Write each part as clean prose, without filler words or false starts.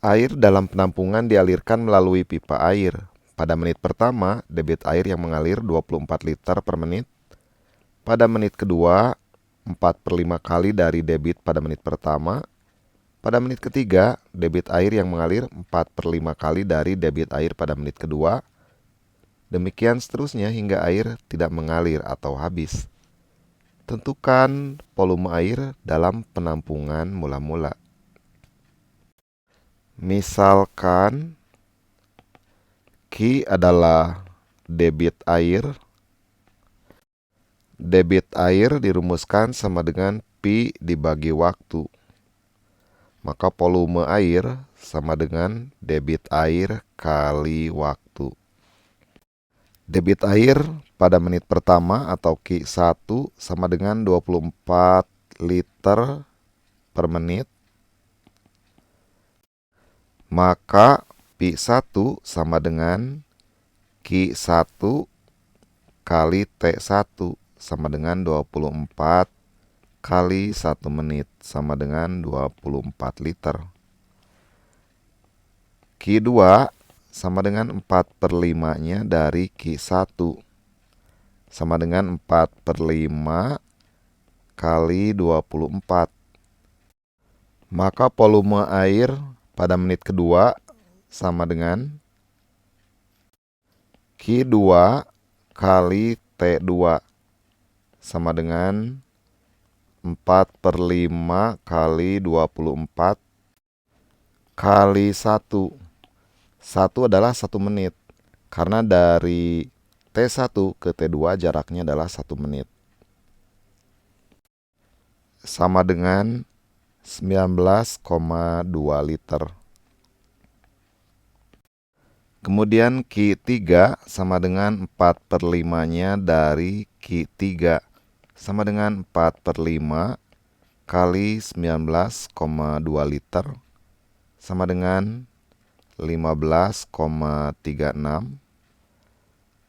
Air dalam penampungan dialirkan melalui pipa air. Pada menit pertama, debit air yang mengalir 24 liter per menit. Pada menit kedua, 4/5 kali dari debit pada menit pertama. Pada menit ketiga, debit air yang mengalir 4/5 kali dari debit air pada menit kedua. Demikian seterusnya hingga air tidak mengalir atau habis. Tentukan volume air dalam penampungan mula-mula. Misalkan Q adalah debit air. Debit air dirumuskan sama dengan Pi dibagi waktu. Maka volume air sama dengan debit air kali waktu. Debit air pada menit pertama atau Q1 sama dengan 24 liter per menit. Maka Pi1 sama dengan Q1 kali T1 sama dengan 24 kali 1 menit sama dengan 24 liter. Q2 sama dengan 4/5-nya dari Q1 sama dengan 4/5 kali 24. Maka volume air pada menit kedua sama dengan Q2 kali T2 sama dengan 4/5 kali 24 kali 1. 1 adalah 1 menit. Karena dari T1 ke T2 jaraknya adalah 1 menit. Sama dengan 19,2 liter. Kemudian Q3 sama dengan 4/5-nya dari Q3 sama dengan 4/5 kali 19,2 liter sama dengan 15,36.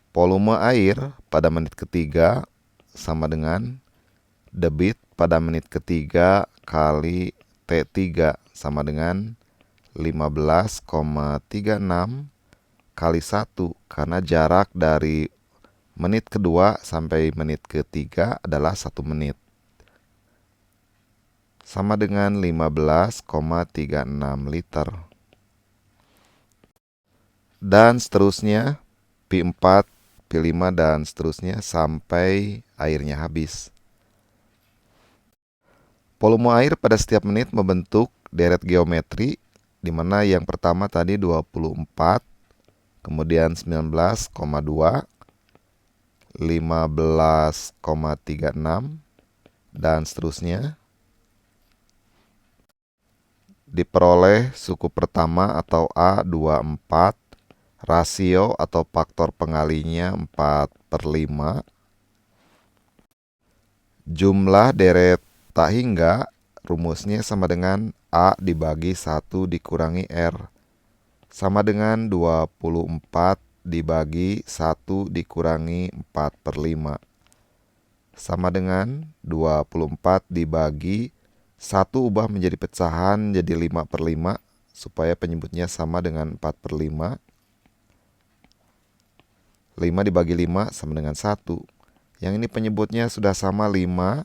Volume air pada menit ketiga sama dengan debit pada menit ketiga kali T3 sama dengan 15,36 kali 1 karena jarak dari menit kedua sampai menit ketiga adalah 1 menit. Sama dengan 15,36 liter. Dan seterusnya Pi4, Pi5 dan seterusnya sampai airnya habis. Volume air pada setiap menit membentuk deret geometri di mana yang pertama tadi 24, kemudian 19,2, 15,36 dan seterusnya. Diperoleh suku pertama atau A24, rasio atau faktor pengalinya 4/5. Jumlah deret tak hingga rumusnya sama dengan A dibagi 1 dikurangi R. Sama dengan 24 dibagi 1 dikurangi 4/5. Sama dengan 24 dibagi 1 ubah menjadi pecahan jadi 5/5 supaya penyebutnya sama dengan 4/5. 5 dibagi 5 sama dengan 1. Yang ini penyebutnya sudah sama 5.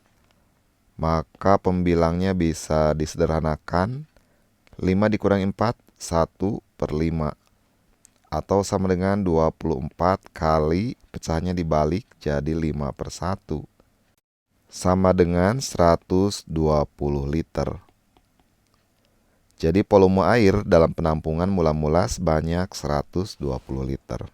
Maka pembilangnya bisa disederhanakan. 5 dikurangi 4, 1/5. Atau sama dengan 24 kali pecahannya dibalik jadi 5/1. Sama dengan 120 liter. Jadi volume air dalam penampungan mula-mula sebanyak 120 liter.